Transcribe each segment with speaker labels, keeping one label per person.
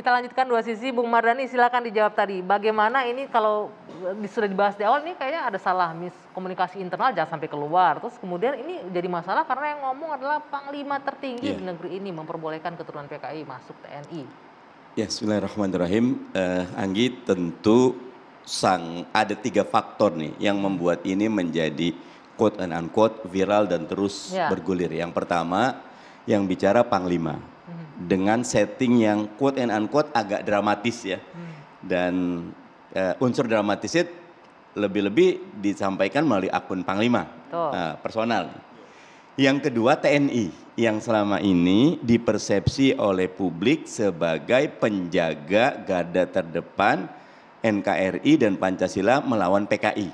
Speaker 1: Kita lanjutkan dua sisi, Bung Mardhani silakan dijawab tadi. Bagaimana ini kalau sudah dibahas di awal nih kayaknya ada salah miskomunikasi internal jangan sampai keluar. Terus kemudian ini jadi masalah karena yang ngomong adalah panglima tertinggi di negeri ini memperbolehkan keturunan PKI masuk TNI.
Speaker 2: Ya, bismillahirrahmanirrahim. Anggi, tentu ada 3 faktor nih yang membuat ini menjadi quote and unquote viral dan terus bergulir. Yang pertama yang bicara panglima. Dengan setting yang quote and unquote agak dramatis ya. Dan unsur dramatisnya lebih-lebih disampaikan melalui akun panglima personal. Yang kedua TNI yang selama ini dipersepsi oleh publik sebagai penjaga garda terdepan NKRI dan Pancasila melawan PKI.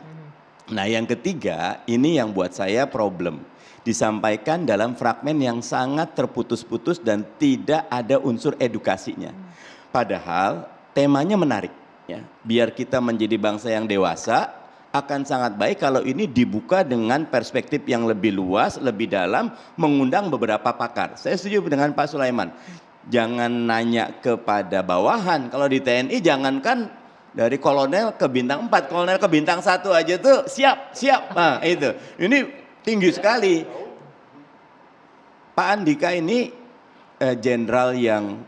Speaker 2: Nah yang ketiga ini yang buat saya problem. Disampaikan dalam fragmen yang sangat terputus-putus dan tidak ada unsur edukasinya. Padahal temanya menarik. Ya. Biar kita menjadi bangsa yang dewasa, akan sangat baik kalau ini dibuka dengan perspektif yang lebih luas, lebih dalam, mengundang beberapa pakar. Saya setuju dengan Pak Sulaiman. Jangan nanya kepada bawahan. Kalau di TNI jangankan dari kolonel ke bintang 4, kolonel ke bintang 1 aja tuh siap. Nah itu, ini tinggi sekali. Pak Andika ini jenderal yang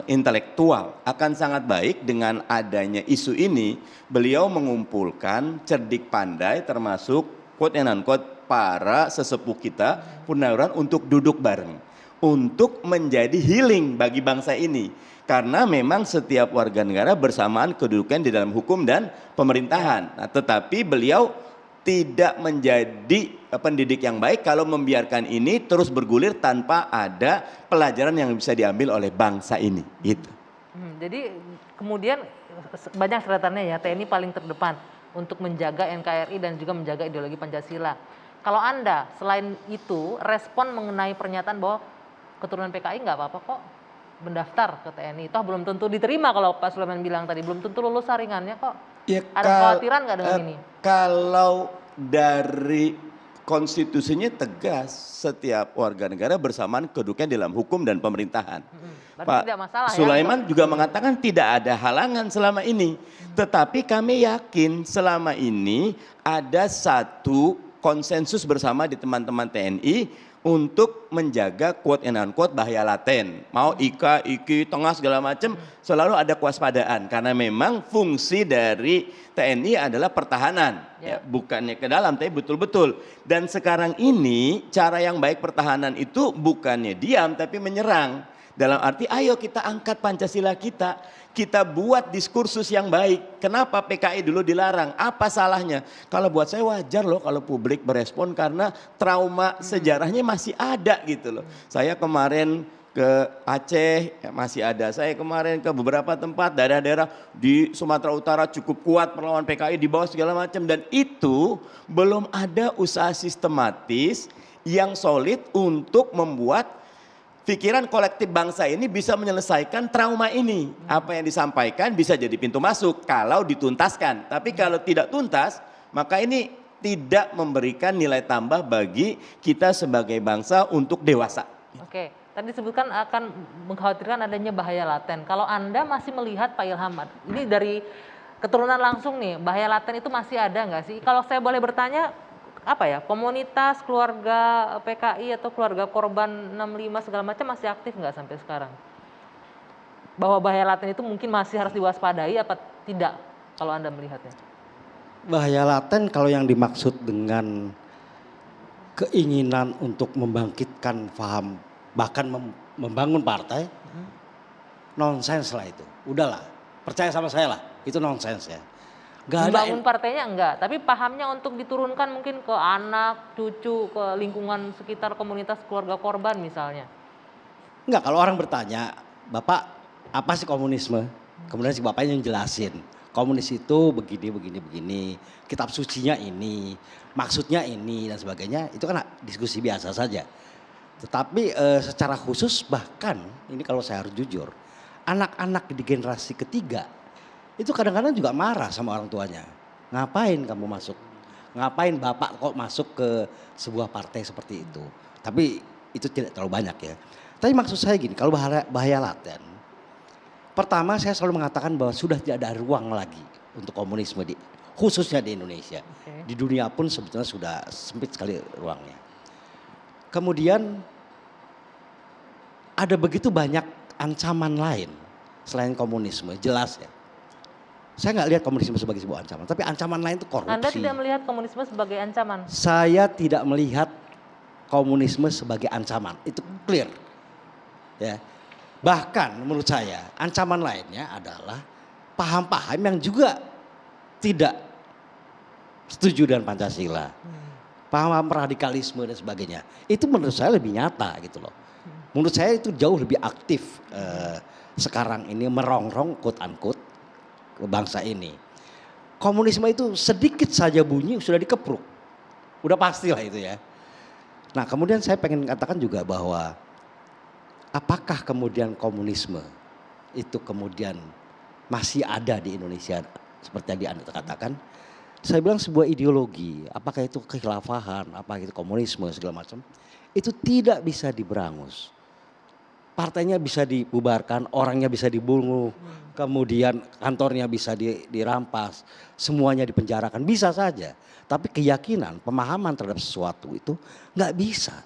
Speaker 2: intelektual. Akan sangat baik dengan adanya isu ini, beliau mengumpulkan cerdik pandai termasuk quote and unquote para sesepuh kita purnawirawan untuk duduk bareng. Untuk menjadi healing bagi bangsa ini. Karena memang setiap warga negara bersamaan kedudukan di dalam hukum dan pemerintahan. Nah, tetapi beliau tidak menjadi pendidik yang baik kalau membiarkan ini terus bergulir tanpa ada pelajaran yang bisa diambil oleh bangsa ini. Gitu.
Speaker 1: Jadi kemudian banyak catatannya ya, TNI paling terdepan untuk menjaga NKRI dan juga menjaga ideologi Pancasila. Kalau Anda selain itu respon mengenai pernyataan bahwa keturunan PKI nggak apa-apa kok mendaftar ke TNI, toh belum tentu diterima kalau Pak Sulaiman bilang tadi, belum tentu lulus saringannya kok. Ya, ada kekhawatiran nggak dengan ini?
Speaker 2: Kalau dari konstitusinya tegas setiap warga negara bersamaan kedudukan dalam hukum dan pemerintahan. Pak Sulaiman juga mengatakan tidak ada halangan selama ini. Tetapi kami yakin selama ini ada satu konsensus bersama di teman-teman TNI untuk menjaga quote and unquote bahaya laten. Mau IKA, IKI, tengah segala macam selalu ada kewaspadaan. Karena memang fungsi dari TNI adalah pertahanan. Ya, bukannya ke dalam tapi betul-betul. Dan sekarang ini cara yang baik pertahanan itu bukannya diam tapi menyerang. Dalam arti ayo kita angkat Pancasila kita buat diskursus yang baik. Kenapa PKI dulu dilarang? Apa salahnya? Kalau buat saya wajar loh kalau publik berespon karena trauma sejarahnya masih ada gitu loh. Saya kemarin ke Aceh masih ada. Saya kemarin ke beberapa tempat daerah-daerah di Sumatera Utara cukup kuat melawan PKI di bawah segala macam dan itu belum ada usaha sistematis yang solid untuk membuat pikiran kolektif bangsa ini bisa menyelesaikan trauma ini. Apa yang disampaikan bisa jadi pintu masuk kalau dituntaskan. Tapi kalau tidak tuntas, maka ini tidak memberikan nilai tambah bagi kita sebagai bangsa untuk dewasa.
Speaker 1: Oke, tadi disebutkan akan mengkhawatirkan adanya bahaya laten. Kalau Anda masih melihat Pak Ilham, ini dari keturunan langsung nih, bahaya laten itu masih ada nggak sih? Kalau saya boleh bertanya, apa ya, komunitas keluarga PKI atau keluarga korban 65 segala macam masih aktif nggak sampai sekarang? Bahwa bahaya laten itu mungkin masih harus diwaspadai apa tidak kalau Anda melihatnya?
Speaker 3: Bahaya laten kalau yang dimaksud dengan keinginan untuk membangkitkan paham bahkan membangun partai, nonsens lah itu. Udahlah, percaya sama saya lah, itu nonsens ya.
Speaker 1: Membangun partainya enggak, tapi pahamnya untuk diturunkan mungkin ke anak, cucu, ke lingkungan sekitar komunitas keluarga korban misalnya.
Speaker 3: Enggak, kalau orang bertanya, Bapak apa sih komunisme? Kemudian si bapaknya yang jelasin, komunis itu begini, kitab sucinya ini, maksudnya ini dan sebagainya, itu kan diskusi biasa saja. Tetapi secara khusus bahkan, ini kalau saya harus jujur, anak-anak di generasi ketiga, itu kadang-kadang juga marah sama orang tuanya. Ngapain kamu masuk? Ngapain bapak kok masuk ke sebuah partai seperti itu? Tapi itu tidak terlalu banyak ya. Tapi maksud saya gini, kalau bahaya laten, Pertama saya selalu mengatakan bahwa sudah tidak ada ruang lagi untuk komunisme khususnya di Indonesia. Di dunia pun sebetulnya sudah sempit sekali ruangnya. Kemudian ada begitu banyak ancaman lain selain komunisme, jelas ya. Saya nggak lihat komunisme sebagai sebuah ancaman, tapi ancaman lain itu korupsi.
Speaker 1: Anda tidak melihat komunisme sebagai ancaman?
Speaker 3: Saya tidak melihat komunisme sebagai ancaman, itu clear. Ya. Bahkan menurut saya ancaman lainnya adalah paham-paham yang juga tidak setuju dengan Pancasila. Paham radikalisme dan sebagainya. Itu menurut saya lebih nyata gitu loh. Menurut saya itu jauh lebih aktif sekarang ini merongrong quote unquote ke bangsa ini. Komunisme itu sedikit saja bunyi sudah dikepruk. Udah pastilah itu ya. Nah kemudian saya pengen katakan juga bahwa apakah kemudian komunisme itu kemudian masih ada di Indonesia seperti yang Anda katakan? Saya bilang sebuah ideologi, apakah itu kekhilafahan, apakah itu komunisme segala macam, itu tidak bisa diberangus. Partainya bisa dibubarkan, orangnya bisa dibunuh, kemudian kantornya bisa dirampas, semuanya dipenjarakan, bisa saja. Tapi keyakinan, pemahaman terhadap sesuatu itu nggak bisa.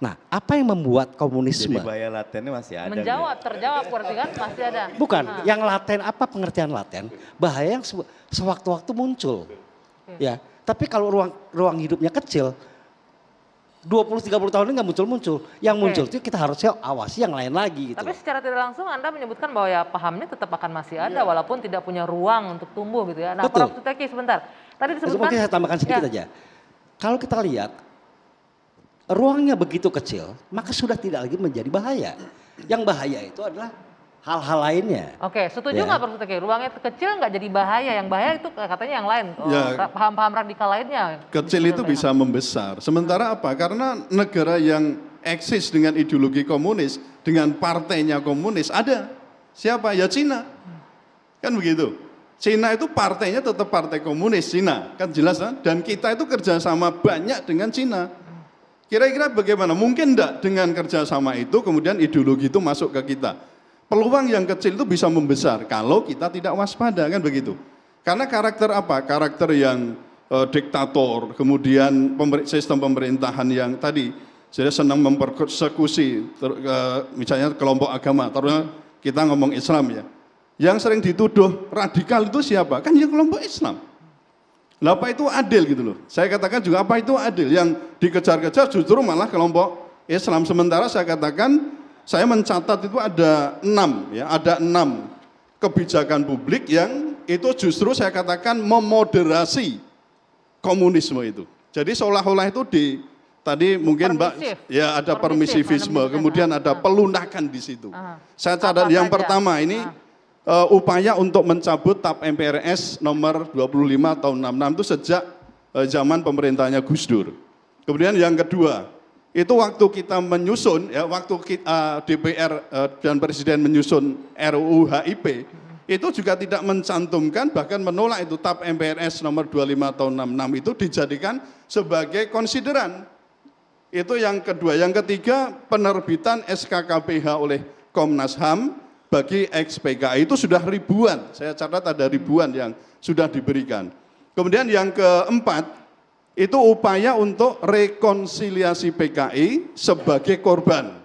Speaker 3: Nah, apa yang membuat komunisme?
Speaker 2: Jadi bahaya latennya masih ada.
Speaker 1: Terjawab berarti kan masih ada.
Speaker 3: Bukan, yang laten apa pengertian laten? Bahaya yang sewaktu-waktu muncul. Ya, tapi kalau ruang hidupnya kecil, 20-30 tahun ini nggak muncul-muncul. Yang muncul itu kita harusnya awasi yang lain lagi. Gitu.
Speaker 1: Tapi secara tidak langsung Anda menyebutkan bahwa ya pahamnya tetap akan masih ada walaupun tidak punya ruang untuk tumbuh gitu ya. Nah,
Speaker 3: Betul.
Speaker 1: Prof. Suteki sebentar. Tadi disebutkan.
Speaker 3: Mungkin saya tambahkan sedikit aja. Kalau kita lihat ruangnya begitu kecil, maka sudah tidak lagi menjadi bahaya. Yang bahaya itu adalah hal-hal lainnya.
Speaker 1: Oke, setuju nggak Prof. Suteki? Ruangnya kecil nggak jadi bahaya, yang bahaya itu katanya yang lain, paham-paham radikal lainnya.
Speaker 4: Kecil itu bisa membesar. Sementara apa? Karena negara yang eksis dengan ideologi komunis, dengan partainya komunis ada. Siapa? Ya Cina. Kan begitu. Cina itu partainya tetap partai komunis Cina, kan jelas kan? Dan kita itu kerjasama banyak dengan Cina. Kira-kira bagaimana? Mungkin enggak dengan kerjasama itu kemudian ideologi itu masuk ke kita. Peluang yang kecil itu bisa membesar kalau kita tidak waspada, kan begitu. Karena karakter apa? Karakter yang diktator, kemudian sistem pemerintahan yang tadi jadi senang mempersekusi misalnya kelompok agama, terus kita ngomong Islam ya. Yang sering dituduh radikal itu siapa? Kan ya kelompok Islam. Lah apa itu adil gitu loh. Saya katakan juga apa itu adil? Yang dikejar-kejar justru malah kelompok Islam. Sementara saya katakan, saya mencatat itu ada 6 ya, ada 6 kebijakan publik yang itu justru saya katakan memoderasi komunisme itu. Jadi seolah-olah itu tadi mungkin Mbak ya ada permisivisme, kemudian ada pelunakan di situ. Saya catat yang pertama ini upaya untuk mencabut TAP MPRS nomor 25 tahun 66 itu sejak zaman pemerintahnya Gus Dur. Kemudian yang kedua, itu waktu kita menyusun, ya waktu DPR dan Presiden menyusun RUU HIP, itu juga tidak mencantumkan, bahkan menolak itu TAP MPRS nomor 25 tahun 66 itu dijadikan sebagai konsideran. Itu yang kedua. Yang ketiga, penerbitan SKKPH oleh Komnas HAM, bagi ex-PKI itu sudah ribuan, saya catat ada ribuan yang sudah diberikan. Kemudian yang keempat, itu upaya untuk rekonsiliasi PKI sebagai korban.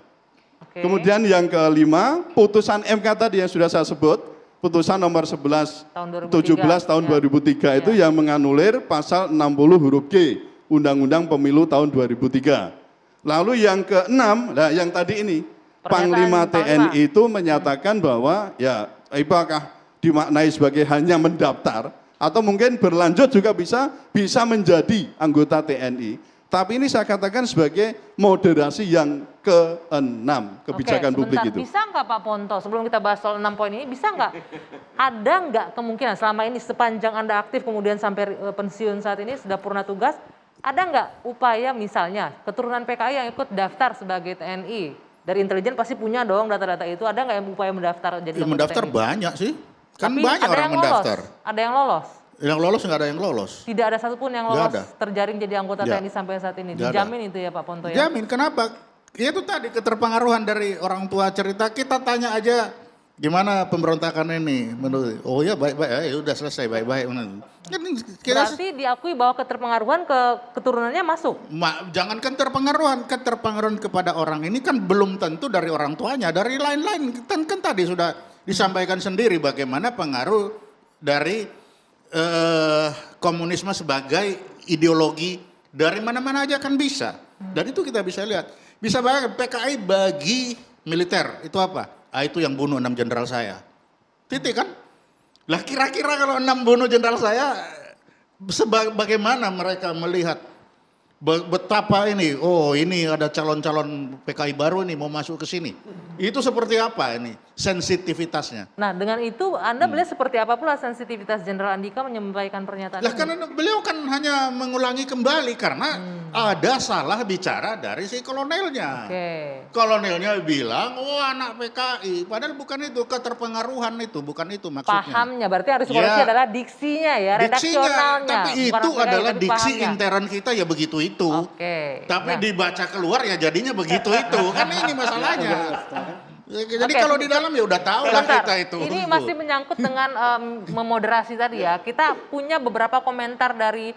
Speaker 4: Kemudian yang kelima, putusan MK tadi yang sudah saya sebut, putusan nomor 17 tahun 2003 itu yang menganulir pasal 60 huruf G, Undang-Undang Pemilu tahun 2003. Lalu yang keenam, nah yang tadi ini, Panglima TNI itu menyatakan bahwa ya apakah dimaknai sebagai hanya mendaftar atau mungkin berlanjut juga bisa menjadi anggota TNI. Tapi ini saya katakan sebagai moderasi yang keenam kebijakan publik itu.
Speaker 1: Bisa nggak Pak Ponto, sebelum kita bahas soal 6 poin ini, bisa nggak ada nggak kemungkinan selama ini sepanjang Anda aktif kemudian sampai pensiun saat ini sudah purna tugas, ada nggak upaya misalnya keturunan PKI yang ikut daftar sebagai TNI? Dari intelijen pasti punya dong data-data itu. Ada nggak yang upaya mendaftar jadi anggota
Speaker 5: mendaftar
Speaker 1: TNI?
Speaker 5: Banyak sih. Kan
Speaker 1: tapi
Speaker 5: banyak orang mendaftar.
Speaker 1: Ada yang lolos?
Speaker 5: Yang lolos nggak ada yang lolos.
Speaker 1: Tidak ada satupun yang lolos terjaring jadi anggota TNI sampai saat ini. Dijamin itu ya Pak Ponto ya?
Speaker 5: Jamin, kenapa? Ya itu tadi keterpengaruhan dari orang tua cerita. Kita tanya aja Gimana pemberontakan ini menurut? Oh ya baik-baik, ya udah selesai baik-baik. Kan
Speaker 1: Berarti diakui bahwa keterpengaruhan ke keturunannya masuk.
Speaker 5: jangankan keterpengaruhan kepada orang ini kan belum tentu dari orang tuanya, dari lain-lain. Kan tadi sudah disampaikan sendiri bagaimana pengaruh dari komunisme sebagai ideologi dari mana-mana aja kan bisa. Dan itu kita bisa lihat. Bisa bayangkan PKI bagi militer itu apa? Itu yang bunuh 6 jenderal saya. Titik kan? Lah kira-kira kalau 6 bunuh jenderal saya, bagaimana mereka melihat betapa ini, oh ini ada calon-calon PKI baru nih mau masuk ke sini. Itu seperti apa ini sensitivitasnya?
Speaker 1: Nah dengan itu Anda melihat seperti apa pula sensitivitas Jenderal Andika menyampaikan pernyataan
Speaker 5: Lah
Speaker 1: ini?
Speaker 5: karena beliau kan hanya mengulangi kembali karena ada salah bicara dari si kolonelnya. Kolonelnya bilang, oh anak PKI, padahal bukan itu, keterpengaruhan itu, bukan itu maksudnya.
Speaker 1: Pahamnya, berarti harus dikoreksi adalah diksinya ya, redaksionalnya.
Speaker 5: Tapi itu
Speaker 1: PKI,
Speaker 5: adalah
Speaker 1: tapi
Speaker 5: diksi
Speaker 1: pahamnya.
Speaker 5: intern kita ya begitu itu. Tapi dibaca keluar ya jadinya begitu itu, kan ini masalahnya. Jadi kalau di dalam ya udah tahu lah kita itu.
Speaker 1: Ini masih menyangkut dengan memoderasi tadi ya. Kita punya beberapa komentar dari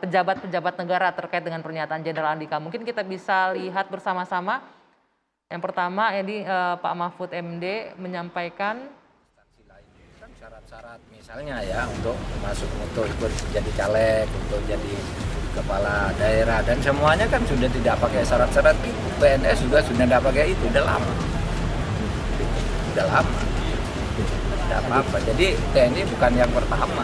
Speaker 1: pejabat-pejabat negara terkait dengan pernyataan Jenderal Andika. Mungkin kita bisa lihat bersama-sama. Yang pertama ini Pak Mahfud MD menyampaikan
Speaker 6: syarat-syarat misalnya ya untuk ikut jadi caleg, untuk jadi kepala daerah dan semuanya kan sudah tidak pakai syarat-syarat itu. PNS juga sudah tidak pakai itu, udah lama. Tidak apa-apa. Jadi TNI bukan yang pertama.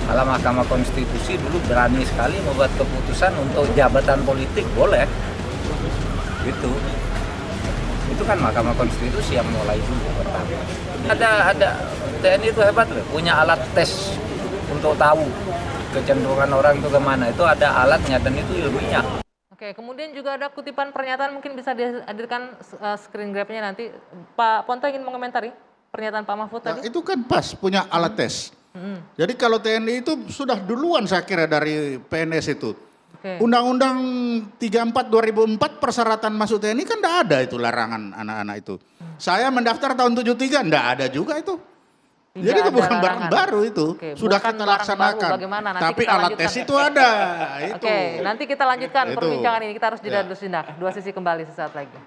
Speaker 6: Malah Mahkamah Konstitusi dulu berani sekali membuat keputusan untuk jabatan politik boleh. Gitu. Itu kan Mahkamah Konstitusi yang mulai dulu pertama. Ada TNI itu hebat loh, punya alat tes untuk tahu kecenderungan orang itu kemana. Itu ada alatnya dan itu ilmiah.
Speaker 1: Oke, kemudian juga ada kutipan pernyataan mungkin bisa dihadirkan screen grabnya nanti. Pak Ponto ingin mengomentari pernyataan Pak Mahfud tadi?
Speaker 5: Nah, itu kan pas punya alat tes. Jadi kalau TNI itu sudah duluan saya kira dari PNS itu. Undang-Undang 34 2004 persyaratan masuk TNI kan enggak ada itu larangan anak-anak itu. Saya mendaftar tahun 73 enggak ada juga itu. Jadi itu bukan barang baru itu. Sudah kita laksanakan. Tapi alat tes itu ada.
Speaker 1: Oke, nanti kita lanjutkan perbincangan ini. Kita harus jeda dulu sejenak. Dua sisi kembali sesaat lagi.